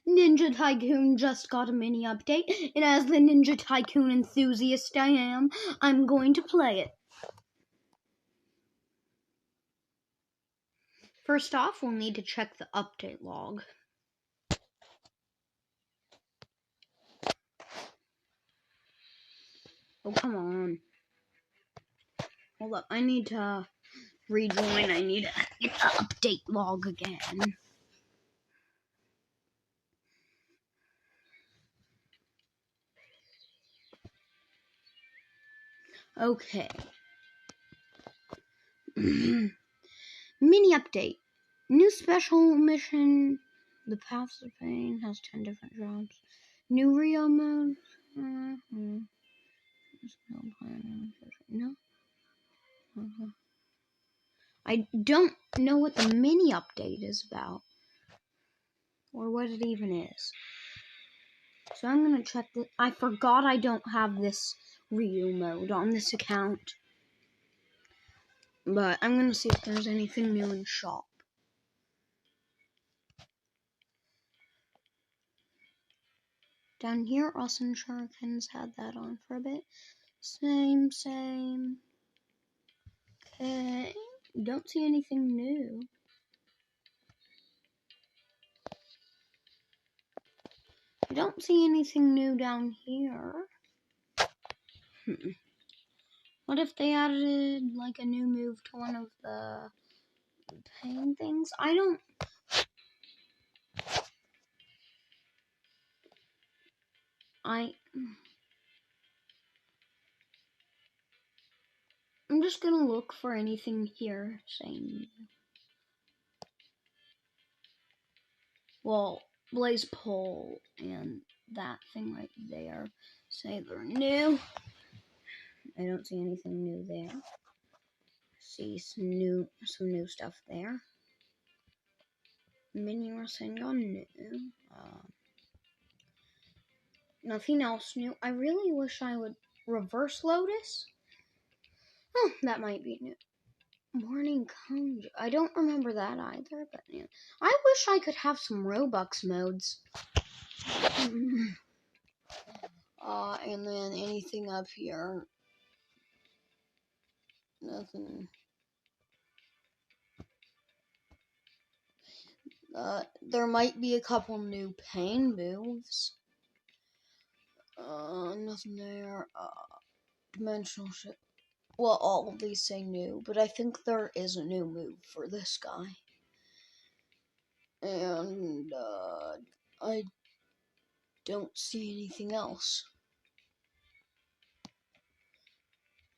Ninja Tycoon just got a mini update, and as the Ninja Tycoon enthusiast I am, I'm going to play it. First off, we'll need to check the update log. Oh, come on. Hold up, I need to rejoin. I need to get the update log again. Okay. Mini update. New special mission. The Paths of Pain has 10 different jobs. New Rio mode. No. I don't know what the mini update is about. Or what it even is. So I'm gonna check this. I forgot I don't have this Rio mode on this account. But I'm gonna see if there's anything new in shop. Down here, us and Sharkins had that on for a bit. Same. Okay. Don't see anything new. I don't see anything new down here. What if they added like a new move to one of the pain things? I'm just gonna look for anything here saying. Well, Blaze Pole and that thing right there say they're new. I don't see anything new there. See some new stuff there. Mini Rasengan new. Nothing else new. I really wish I would reverse Lotus. Oh, that might be new. Morning Conj. I don't remember that either, but yeah. I wish I could have some Robux modes. And then anything up here. Nothing. There might be a couple new pain moves. Nothing there. Dimensional ship. Well, all of these say new, but I think there is a new move for this guy. And, I don't see anything else.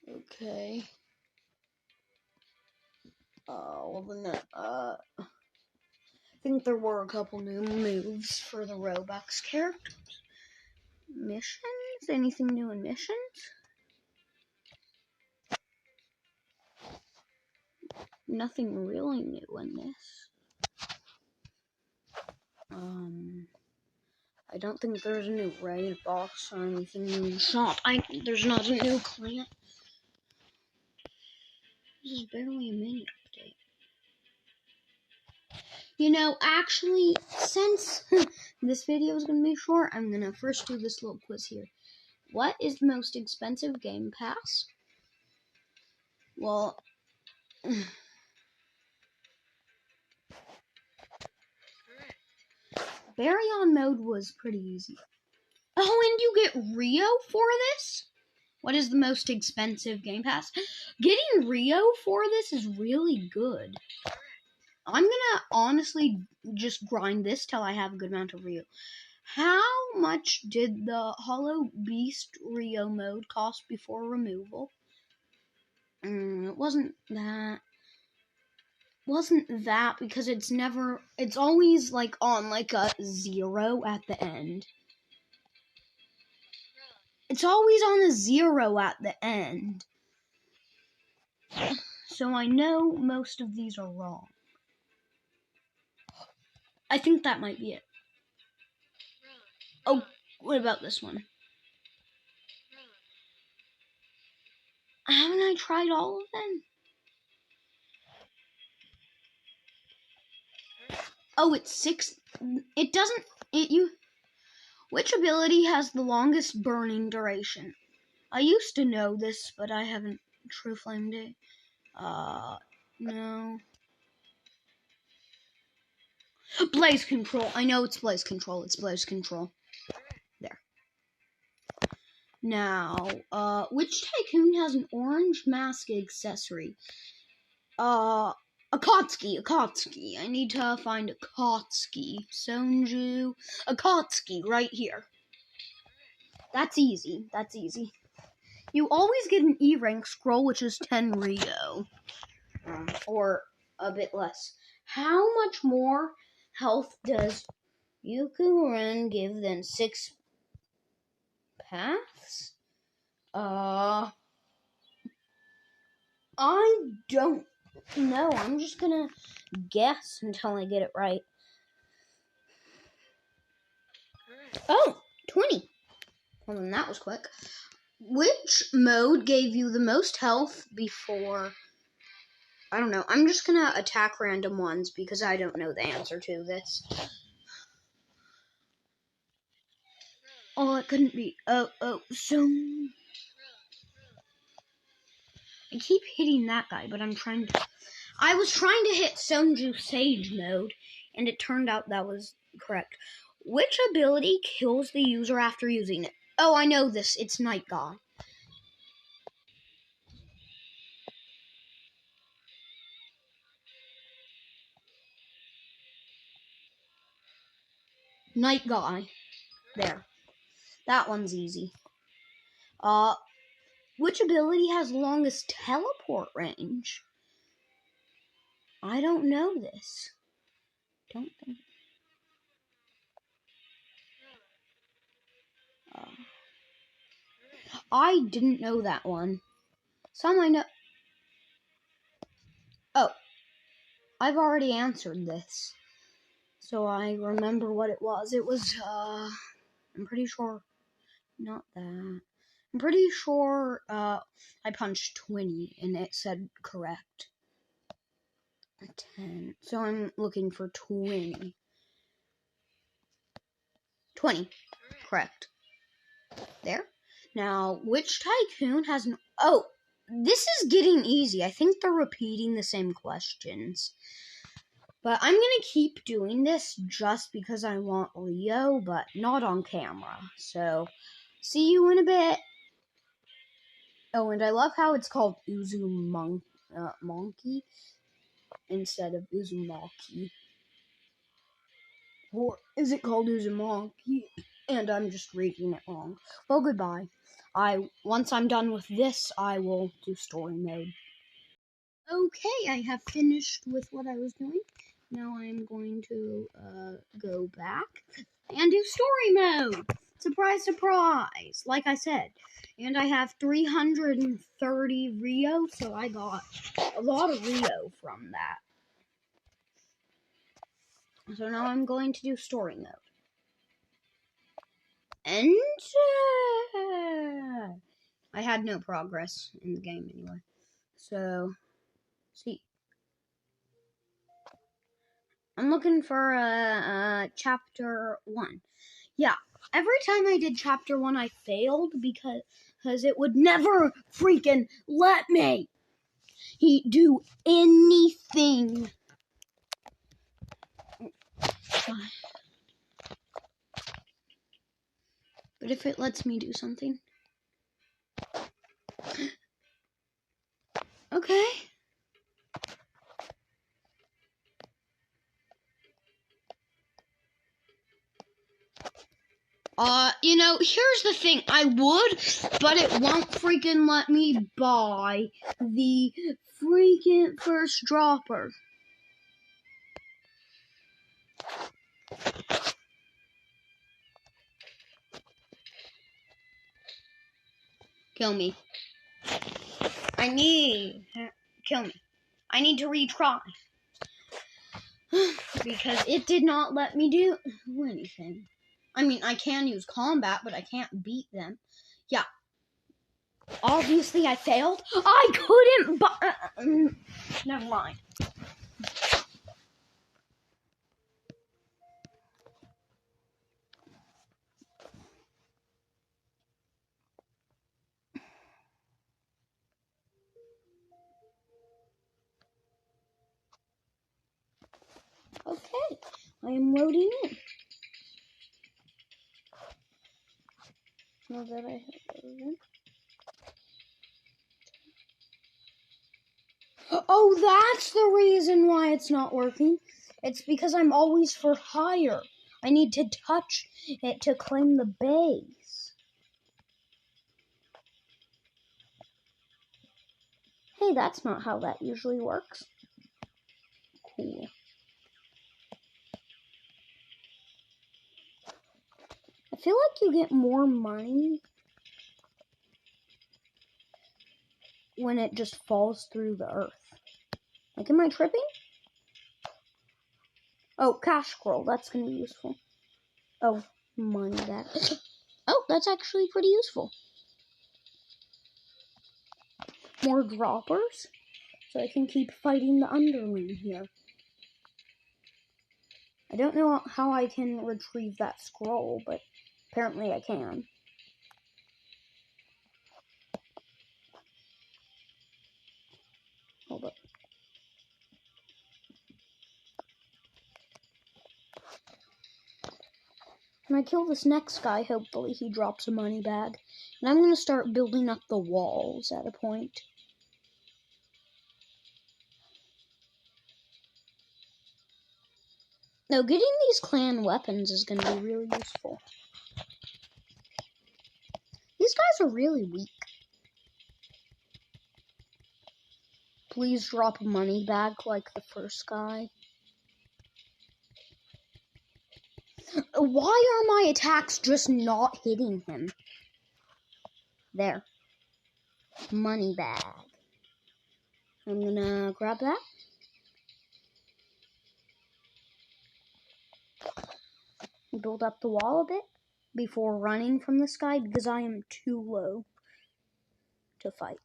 Okay. Well then, I think there were a couple new moves for the Robux characters. Missions? Anything new in missions? Nothing really new in this. I don't think there's a new raid boss or anything new in the shop. There's not a new clan. This is barely a mini update. You know, actually, since this video is going to be short, I'm going to first do this little quiz here. What is the most expensive Game Pass? Well, Baryon mode was pretty easy. Oh, and you get Rio for this? What is the most expensive Game Pass? Getting Rio for this is really good. I'm gonna honestly just grind this till I have a good amount of Rio. How much did the Hollow Beast Rio mode cost before removal? It wasn't that because it's always like on like a 0 at the end. It's always on a 0 at the end. So I know most of these are wrong. I think that might be it. Oh, what about this one? Haven't I tried all of them? Oh, it's 6. It doesn't. Which ability has the longest burning duration? I used to know this, but I haven't true flamed it. No. Blaze control. I know it's blaze control. It's blaze control. There. Now, which tycoon has an orange mask accessory? Akatsuki. I need to find Akatsuki. Sonju. Akatsuki, right here. That's easy. You always get an E rank scroll, which is 10 Rio. Or a bit less. How much more health does Yukuren give than 6 paths? I don't know. I'm just gonna guess until I get it right. Oh, 20. Well, then that was quick. Which mode gave you the most health before? I don't know. I'm just gonna attack random ones because I don't know the answer to this. Oh, it couldn't be. So I keep hitting that guy, but I was trying to hit Sonju Sage mode, and it turned out that was correct. Which ability kills the user after using it? Oh, I know this. It's Night God. Night Guy. There. That one's easy. Which ability has longest teleport range? I don't know this. Don't think. I didn't know that one. Some I know. Oh. I've already answered this. So I remember what it was. It was, I'm pretty sure. Not that. I'm pretty sure, I punched 20 and it said correct. 10. So I'm looking for 20. 20. Correct. There. Now, which tycoon has an... Oh, this is getting easy. I think they're repeating the same questions. But I'm going to keep doing this just because I want Rio, but not on camera. So, see you in a bit. Oh, and I love how it's called Monkey instead of Uzumaki. Or is it called Uzumaki? And I'm just reading it wrong. Well, goodbye. Once I'm done with this, I will do story mode. Okay, I have finished with what I was doing. Now I'm going to go back and do story mode. Surprise, surprise, like I said. And I have 330 Rio, so I got a lot of Rio from that. So now I'm going to do story mode. Enter! I had no progress in the game anyway. So, see. I'm looking for chapter 1. Yeah, every time I did chapter 1, I failed because it would never freaking let me do anything. But if it lets me do something. Okay. Here's the thing. I would, but it won't freaking let me buy the freaking first dropper. Kill me. Kill me. I need to retry. Because it did not let me do anything. I mean, I can use combat, but I can't beat them. Yeah. Obviously, I failed. I couldn't never mind. I am loading in. Now that I have loaded in. Oh, that's the reason why it's not working. It's because I'm always for hire. I need to touch it to claim the base. Hey, that's not how that usually works. Cool. I feel like you get more money when it just falls through the earth. Like, am I tripping? Oh, cash scroll. That's going to be useful. Oh, money back. Oh, that's actually pretty useful. More droppers, so I can keep fighting the underling here. I don't know how I can retrieve that scroll, but apparently I can. Hold up. When I kill this next guy, hopefully he drops a money bag. And I'm going to start building up the walls at a point. Now, getting these clan weapons is going to be really useful. These guys are really weak. Please drop a money bag like the first guy. Why are my attacks just not hitting him? There. Money bag. I'm gonna grab that. Build up the wall a bit before running from this guy because I am too low to fight.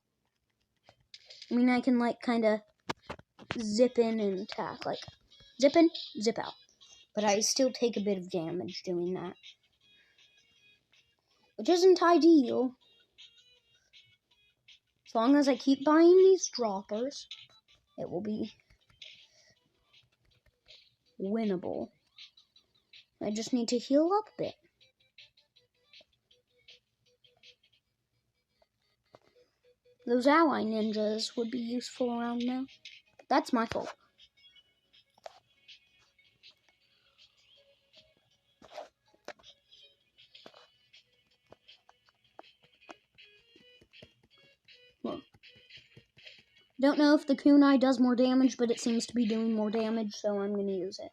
I mean, I can like kind of zip in and attack. Like, zip in, zip out. But I still take a bit of damage doing that. Which isn't ideal. As long as I keep buying these droppers, it will be winnable. I just need to heal up a bit. Those ally ninjas would be useful around now. That's my fault. Well, don't know if the kunai does more damage, but it seems to be doing more damage, so I'm going to use it.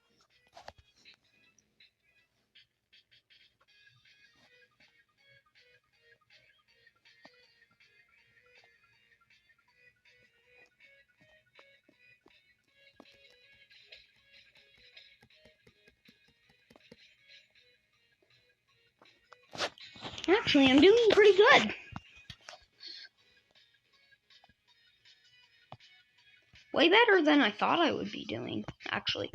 Actually, I'm doing pretty good. Way better than I thought I would be doing, actually.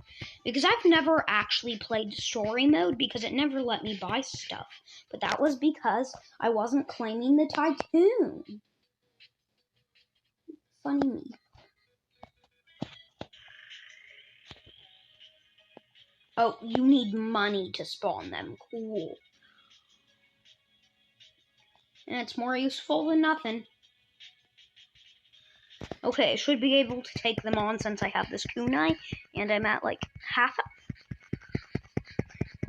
Because I've never actually played story mode because it never let me buy stuff. But that was because I wasn't claiming the tycoon. Funny me. Oh, you need money to spawn them. Cool. And it's more useful than nothing. Okay, I should be able to take them on since I have this kunai, and I'm at like half.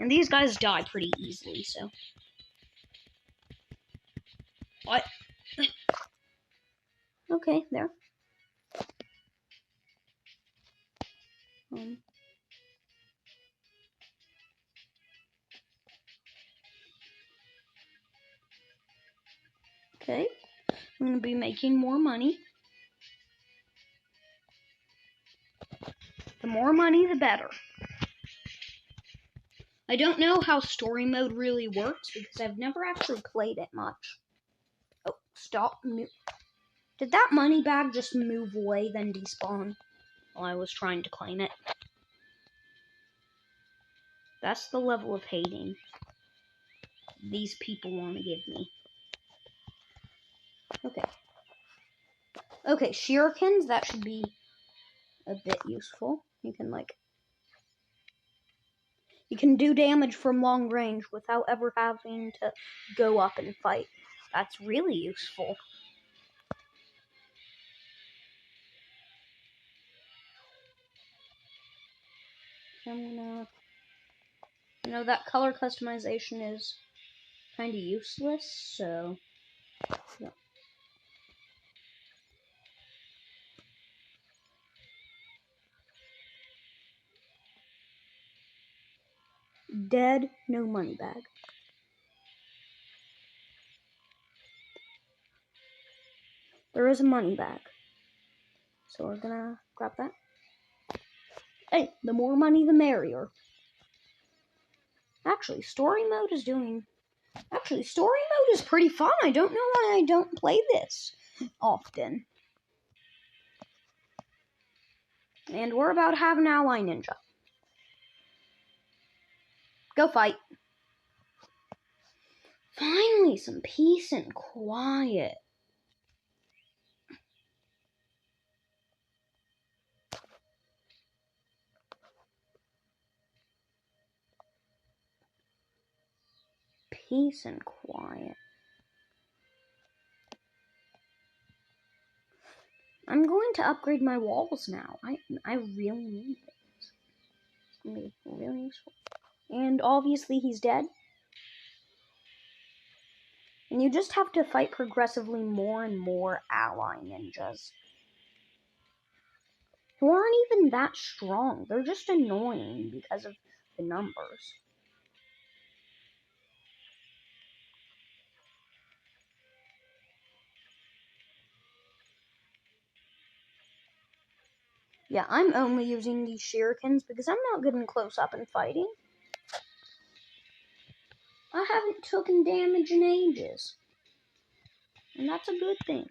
And these guys die pretty easily, so. What? Okay, there. Okay, I'm gonna be making more money. The more money, the better. I don't know how story mode really works because I've never actually played it much. Oh, stop. Did that money bag just move away then despawn while I was trying to claim it? That's the level of hating these people want to give me. Okay. Okay, shurikens, that should be a bit useful. You can, like, You can do damage from long range without ever having to go up and fight. That's really useful. I'm gonna... You know, that color customization is kind of useless, so... Yeah. Dead, no money bag. There is a money bag. So we're gonna grab that. Hey, the more money the merrier. Actually, story mode is pretty fun. I don't know why I don't play this often. And we're about to have an ally ninja. Go fight. Finally, some peace and quiet. Peace and quiet. I'm going to upgrade my walls now. I really need this. It's going to be really useful. And obviously he's dead. And you just have to fight progressively more and more ally ninjas. Who aren't even that strong. They're just annoying because of the numbers. Yeah, I'm only using these shurikens because I'm not getting close up and fighting. I haven't taken damage in ages. And that's a good thing.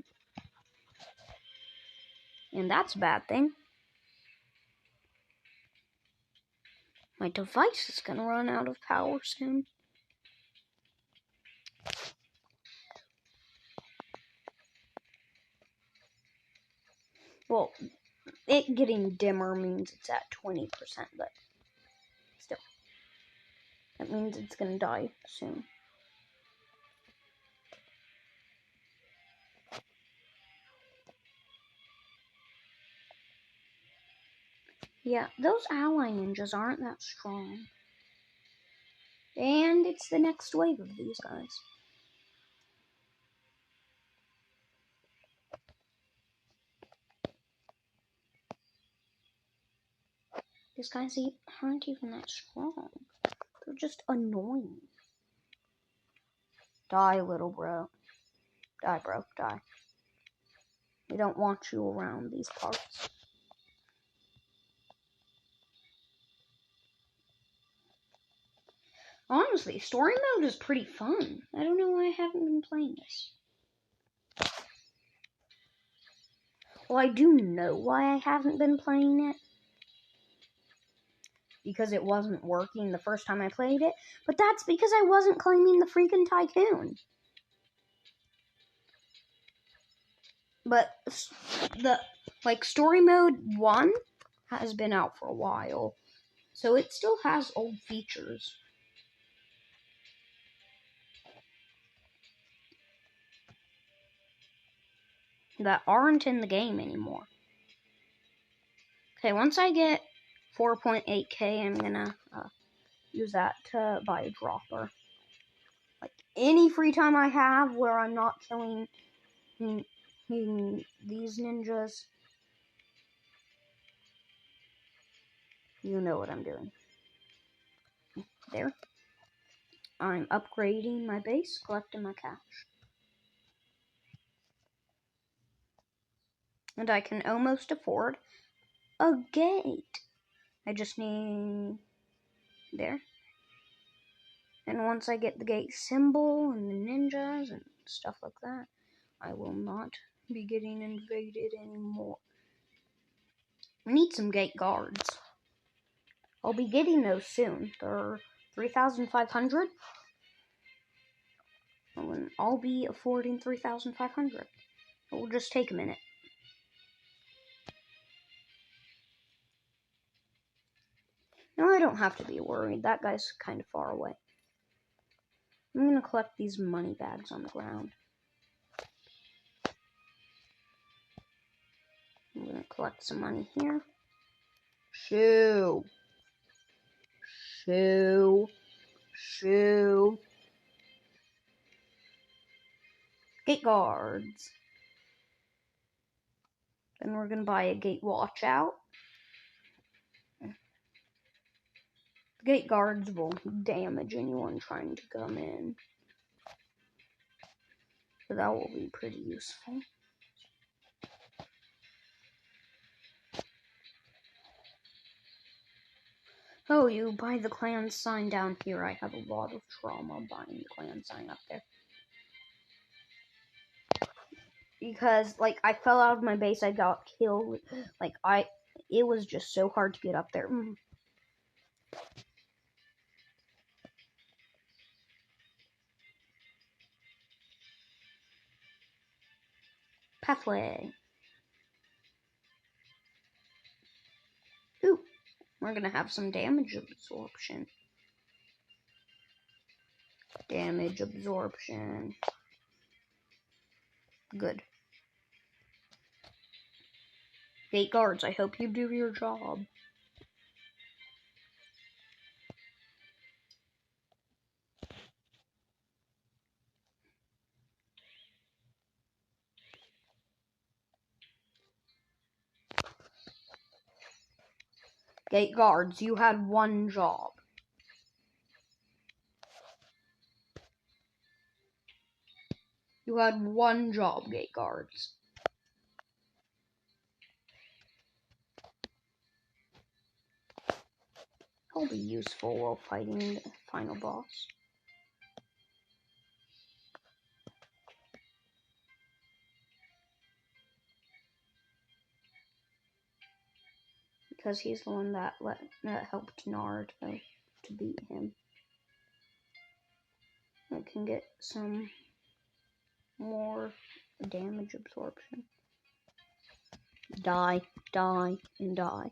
And that's a bad thing. My device is gonna run out of power soon. Well, it getting dimmer means it's at 20%, but still. That means it's gonna die soon. Yeah, those ally ninjas aren't that strong. And it's the next wave of these guys. These guys aren't even that strong. They're just annoying. Die, little bro. Die, bro. Die. We don't want you around these parts. Honestly, story mode is pretty fun. I don't know why I haven't been playing this. Well, I do know why I haven't been playing it. Because it wasn't working the first time I played it. But that's because I wasn't claiming the freaking tycoon. But story mode 1 has been out for a while. So it still has old features. That aren't in the game anymore. Okay, once I get 4.8k, I'm gonna use that to buy a dropper. Like, any free time I have where I'm not killing these ninjas, you know what I'm doing. There. I'm upgrading my base, collecting my cash. And I can almost afford a gate. I just need... there. And once I get the gate symbol and the ninjas and stuff like that, I will not be getting invaded anymore. We need some gate guards. I'll be getting those soon. They're 3,500. And I'll be affording 3,500. It will just take a minute. No, I don't have to be worried. That guy's kind of far away. I'm going to collect these money bags on the ground. I'm going to collect some money here. Shoo. Shoo. Shoo. Gate guards. Then we're going to buy a gate watch out. The gate guards will damage anyone trying to come in. So that will be pretty useful. Oh, you buy the clan sign down here. I have a lot of trauma buying the clan sign up there. Because, like, I fell out of my base, I got killed. Like, it was just so hard to get up there. Pathway. Ooh, we're gonna have some damage absorption. Damage absorption. Good. Gate guards, I hope you do your job. Gate guards, you had one job. You had one job, gate guards. It'll be useful while fighting the final boss. Because he's the one that helped Naruto to beat him. I can get some more damage absorption. Die, die, and die.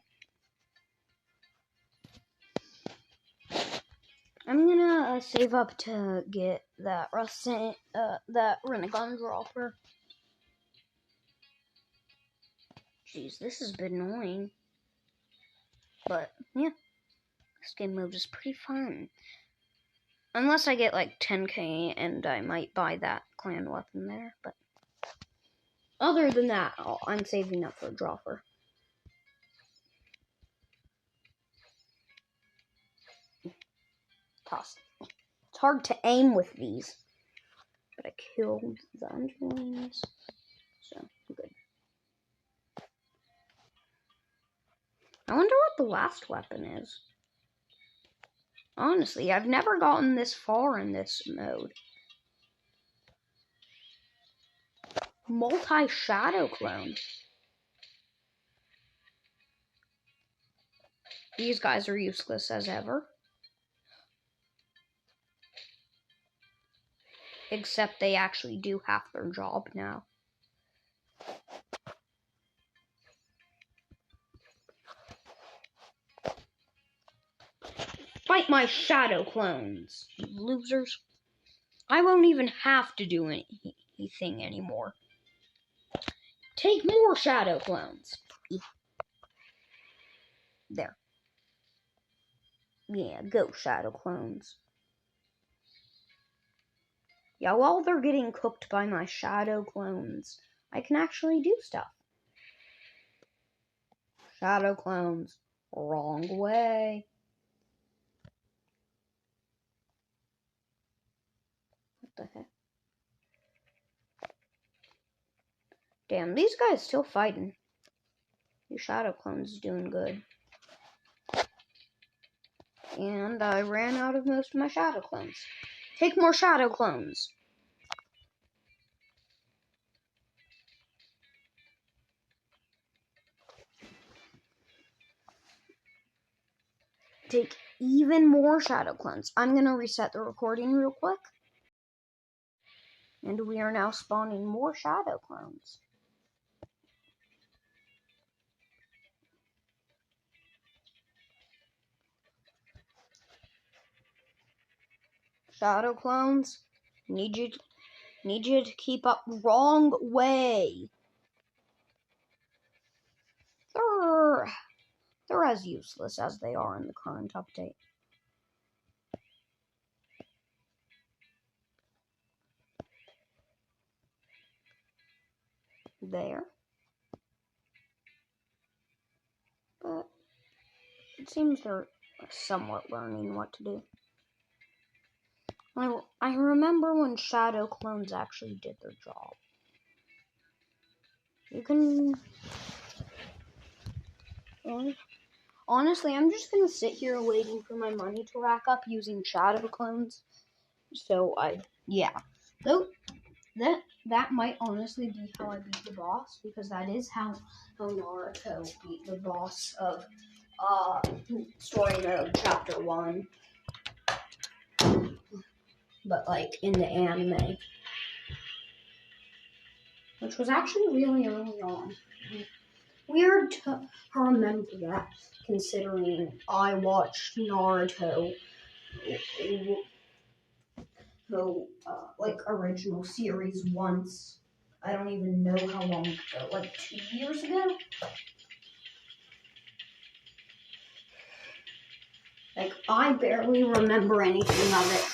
I'm gonna save up to get that that Renegon dropper. Jeez, this has been annoying. But, yeah. This game mode is pretty fun. Unless I get like 10k and I might buy that clan weapon there. But other than that, I'm saving up for a dropper. Toss. It's hard to aim with these. But I killed the underlings. So, good. I wonder what the last weapon is. Honestly, I've never gotten this far in this mode. Multi-shadow clone. These guys are useless as ever. Except they actually do half their job now. Fight my shadow clones, you losers. I won't even have to do anything anymore. Take more shadow clones. There. Yeah, go shadow clones. Yeah, while they're getting cooked by my shadow clones, I can actually do stuff. Shadow clones. Wrong way. What the heck? Damn, these guys still fighting. Your shadow clone's doing good. And I ran out of most of my shadow clones. Take more shadow clones. Take even more shadow clones. I'm going to reset the recording real quick. And we are now spawning more shadow clones. Shadow clones, need you to keep up. Wrong way. They're as useless as they are in the current update. There. But it seems they're somewhat learning what to do. I remember when shadow clones actually did their job. You can... Honestly, I'm just gonna sit here waiting for my money to rack up using shadow clones. So yeah. Though that might honestly be how I beat the boss, because that is how Naruto beat the boss of Story Mode Chapter 1. But like in the anime. Which was actually really early on. Weird to remember that, considering I watched Naruto, like original series once. I don't even know how long ago, like 2 years ago? Like, I barely remember anything of it.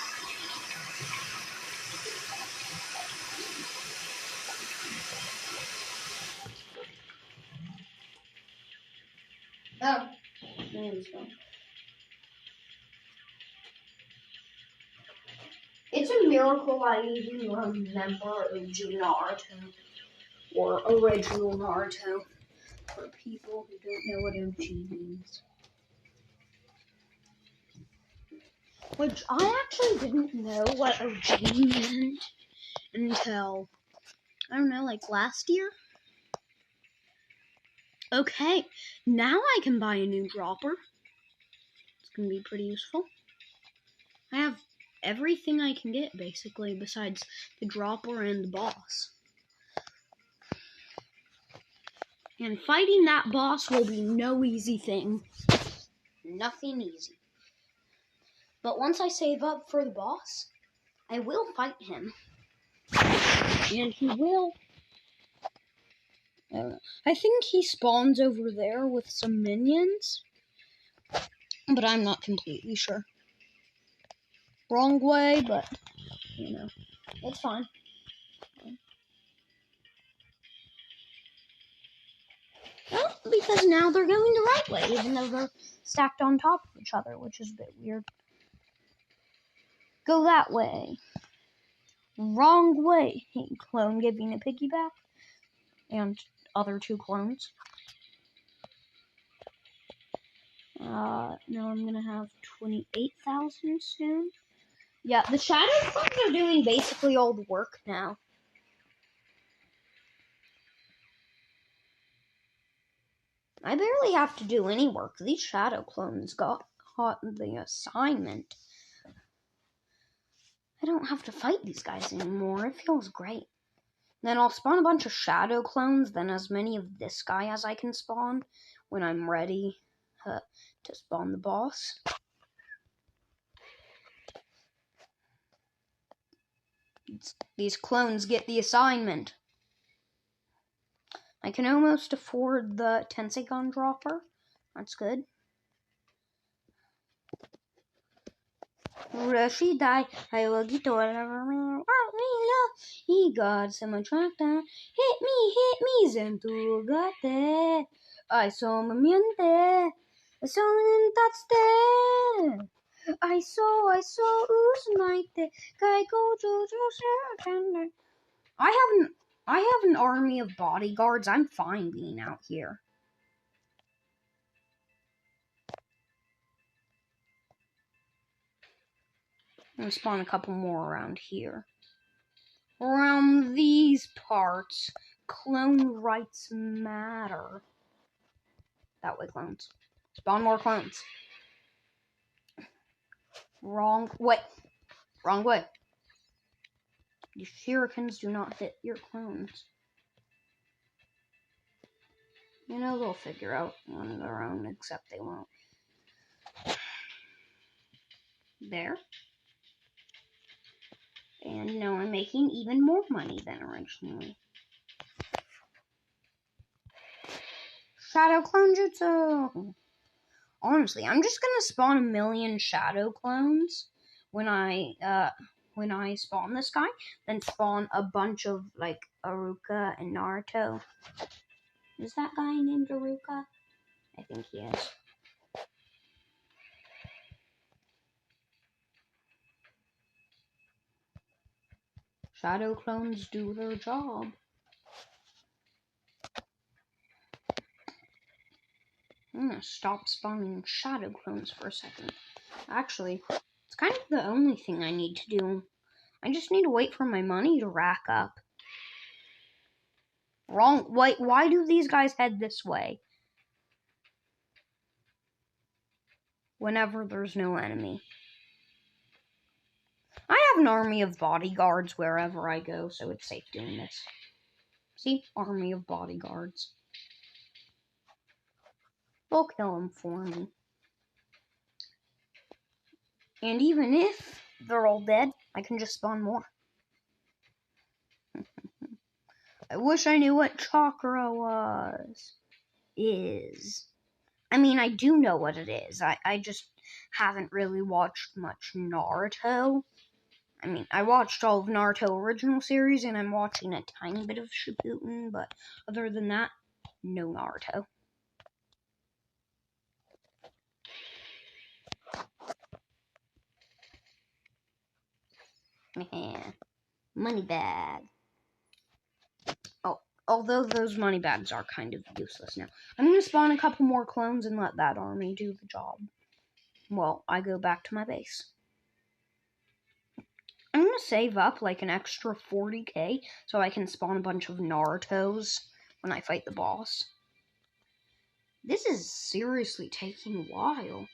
Oh, there we go. It's a miracle I even remember OG Naruto, or original Naruto, for people who don't know what OG means. Which I actually didn't know what OG meant until, I don't know, like last year? Okay, now I can buy a new dropper. It's gonna be pretty useful. I have everything I can get, basically, besides the dropper and the boss. And fighting that boss will be no easy thing. Nothing easy. But once I save up for the boss, I will fight him. And he will... I think he spawns over there with some minions. But I'm not completely sure. Wrong way, but, you know, it's fine. Well, because now they're going the right way, even though they're stacked on top of each other, which is a bit weird. Go that way. Wrong way. Hey, clone giving a piggyback. And other 2 clones. Now I'm gonna have 28,000 soon. Yeah, the shadow clones are doing basically all the work now. I barely have to do any work. These shadow clones got the assignment. I don't have to fight these guys anymore. It feels great. Then I'll spawn a bunch of shadow clones, then as many of this guy as I can spawn when I'm ready to spawn the boss. These clones get the assignment. I can almost afford the Tensegon dropper. That's good. Rashidai, I will get to whatever. He got some attractor. Hit me, Zentugate. I saw miente. I saw that's I saw Usnaite. Kaiko Jojo. I have an army of bodyguards. I'm fine being out here. I'm gonna spawn a couple more around here. Around these parts, clone rights matter. That way, clones. Spawn more clones. Wrong way. Wrong way. These shurikens do not hit your clones. You know, they'll figure out on their own, except they won't. There. And now I'm making even more money than originally. Shadow clone jutsu! Honestly, I'm just gonna spawn 1,000,000 shadow clones when I spawn this guy, then spawn a bunch of like Aruka and Naruto. Is that guy named Aruka? I think he is. Shadow clones do their job. I'm gonna stop spawning shadow clones for a second. Actually, it's kind of the only thing I need to do. I just need to wait for my money to rack up. Wrong. Why do these guys head this way? Whenever there's no enemy. I have an army of bodyguards wherever I go, so it's safe doing this. See? Army of bodyguards. They'll kill them for me. And even if they're all dead, I can just spawn more. I wish I knew what chakra is. I mean, I do know what it is. I just haven't really watched much Naruto. I mean, I watched all of Naruto original series, and I'm watching a tiny bit of Shippuden, but other than that, no Naruto. Money bag. Oh, although those money bags are kind of useless now. I'm going to spawn a couple more clones and let that army do the job. Well, I go back to my base. I'm going to save up like an extra 40k so I can spawn a bunch of Narutos when I fight the boss. This is seriously taking a while.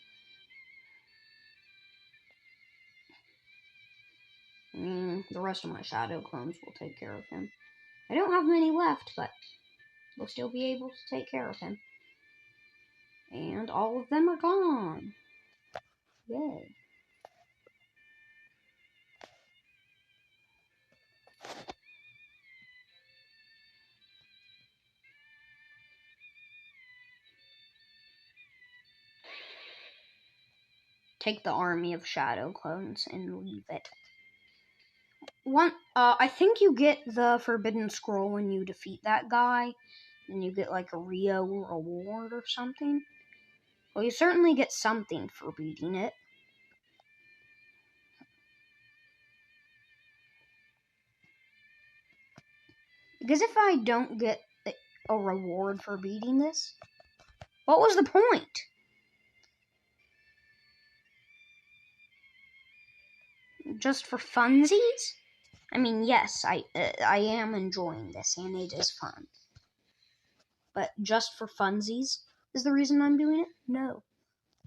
The rest of my shadow clones will take care of him. I don't have many left, but we'll still be able to take care of him. And all of them are gone. Yay. Take the army of shadow clones and leave it. I think you get the forbidden scroll when you defeat that guy, and you get like a Rio reward or something. Well, you certainly get something for beating it. Because if I don't get a reward for beating this, what was the point? Just for funsies? I mean, yes, I am enjoying this, and it is fun. But just for funsies is the reason I'm doing it? No.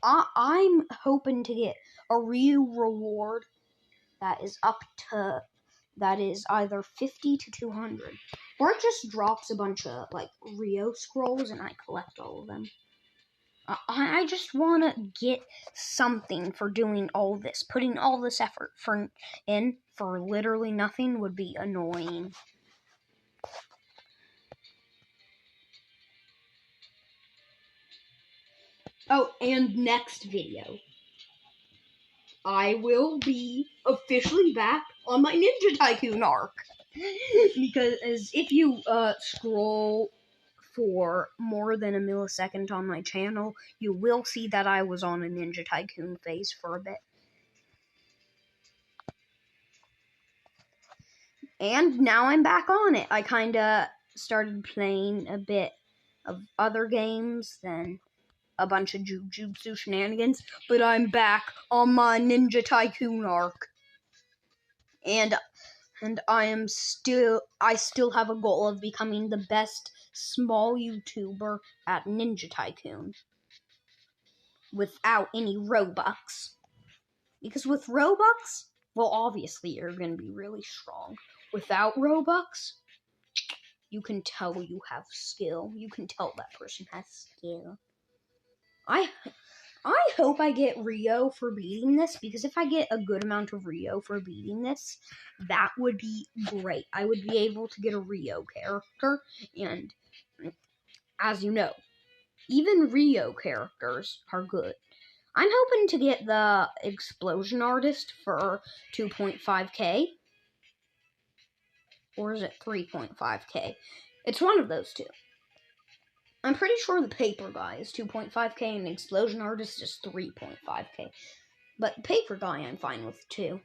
I'm hoping to get a Rio reward that is either 50 to 200. Or it just drops a bunch of, like, Rio scrolls, and I collect all of them. I just want to get something for doing all this. Putting all this effort in for literally nothing would be annoying. Oh, and next video, I will be officially back on my Ninja Tycoon arc. Because if you scroll for more than a millisecond on my channel, you will see that I was on a Ninja Tycoon phase for a bit. And now I'm back on it. I kinda started playing a bit of other games, then a bunch of Jujutsu shenanigans, but I'm back on my Ninja Tycoon arc. And I still have a goal of becoming the best small YouTuber at Ninja Tycoon. Without any Robux. Because with Robux, well, obviously you're going to be really strong. Without Robux, you can tell you have skill. You can tell that person has skill. I hope I get Rio for beating this, because if I get a good amount of Rio for beating this, that would be great. I would be able to get a Rio character, and as you know, even Rio characters are good. I'm hoping to get the Explosion Artist for 2.5k, or is it 3.5k? It's one of those two. I'm pretty sure the Paper Guy is 2.5k and Explosion Artist is 3.5k. But Paper Guy I'm fine with too.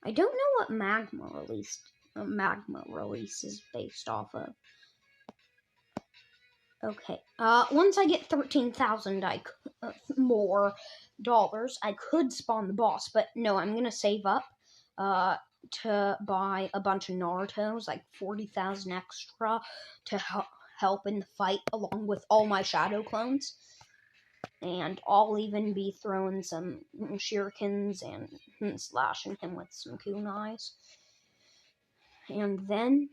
I don't know what magma release is based off of. Okay. Once I get 13,000 more dollars, I could spawn the boss, but no, I'm gonna save up to buy a bunch of Narutos, like 40,000 extra, to help in the fight along with all my shadow clones. And I'll even be throwing some shurikens and slashing him with some kunais. And then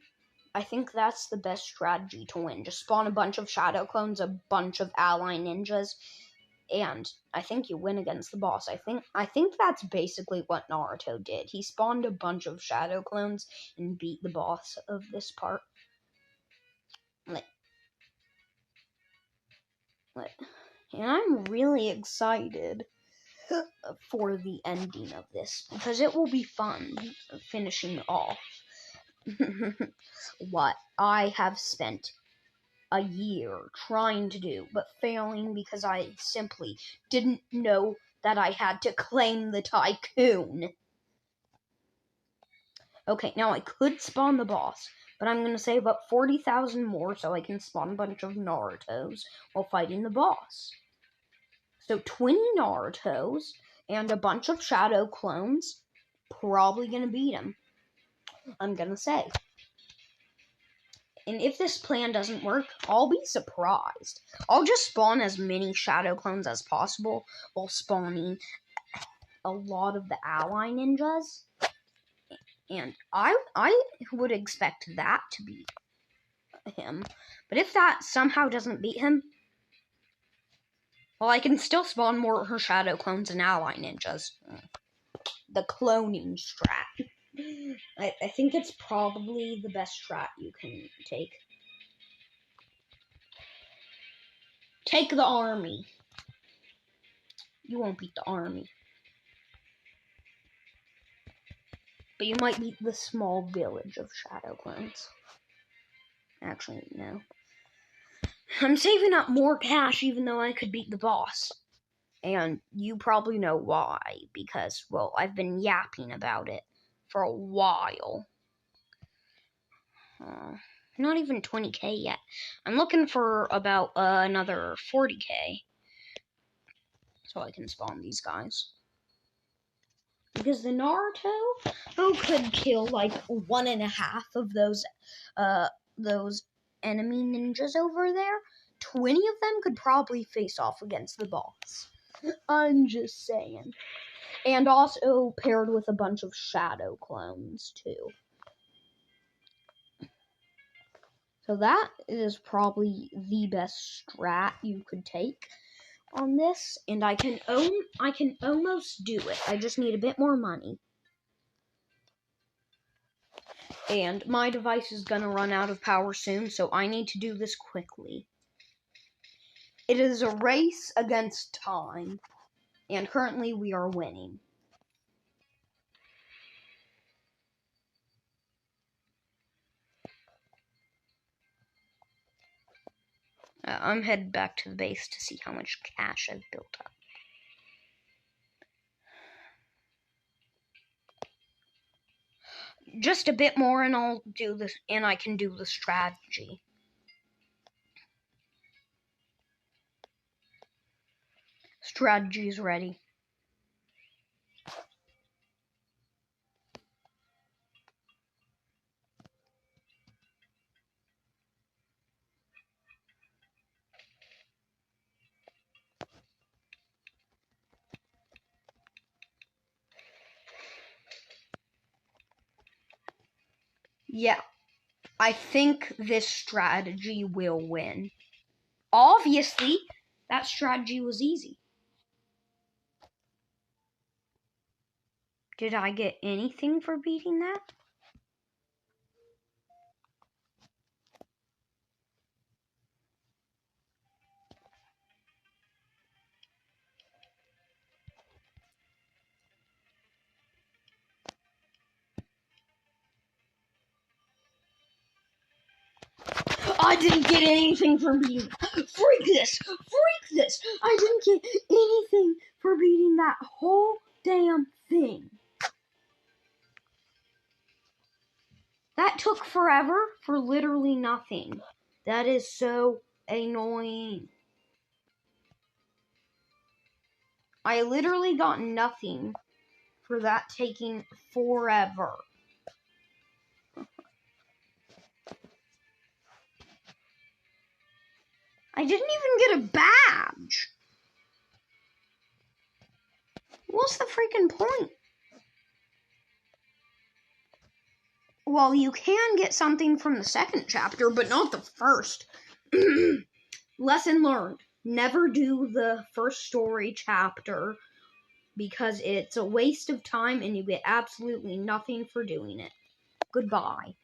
I think that's the best strategy to win. Just spawn a bunch of shadow clones, a bunch of ally ninjas, and I think you win against the boss. I think that's basically what Naruto did. He spawned a bunch of shadow clones and beat the boss of this part. And I'm really excited for the ending of this, because it will be fun finishing off what I have spent a year trying to do, but failing because I simply didn't know that I had to claim the tycoon. Okay, now I could spawn the boss, but I'm going to save up 40,000 more so I can spawn a bunch of Narutos while fighting the boss. So 20 Narutos and a bunch of shadow clones, probably going to beat him, I'm going to say. And if this plan doesn't work, I'll be surprised. I'll just spawn as many shadow clones as possible while spawning a lot of the ally ninjas. And I would expect that to beat him. But if that somehow doesn't beat him, well, I can still spawn more her shadow clones and ally ninjas. The cloning strat. I think it's probably the best strat you can take. Take the army. You won't beat the army. But you might beat the small village of shadow clones. Actually, no. I'm saving up more cash even though I could beat the boss. And you probably know why. Because, well, I've been yapping about it for a while. Not even 20k yet. I'm looking for about another 40k. So I can spawn these guys. Because the Naruto could kill like 1.5 of those enemy ninjas over there. 20 of them could probably face off against the boss. I'm just saying. And also paired with a bunch of shadow clones too. So that is probably the best strat you could take on this, and I can almost do it. I just need a bit more money. And my device is gonna run out of power soon, so I need to do this quickly. It is a race against time, and currently we are winning. I'm headed back to the base to see how much cash I've built up. Just a bit more and I'll do this, and I can do the strategy. Strategy is ready. Yeah. I think this strategy will win. Obviously, that strategy was easy. Did I get anything for beating that? I didn't get anything for beating. Freak this! Freak this! I didn't get anything for beating that whole damn thing. That took forever for literally nothing. That is so annoying. I literally got nothing for that taking forever. I didn't even get a badge. What's the freaking point? Well, you can get something from the second chapter, but not the first. Lesson learned. Never do the first story chapter because it's a waste of time and you get absolutely nothing for doing it. Goodbye.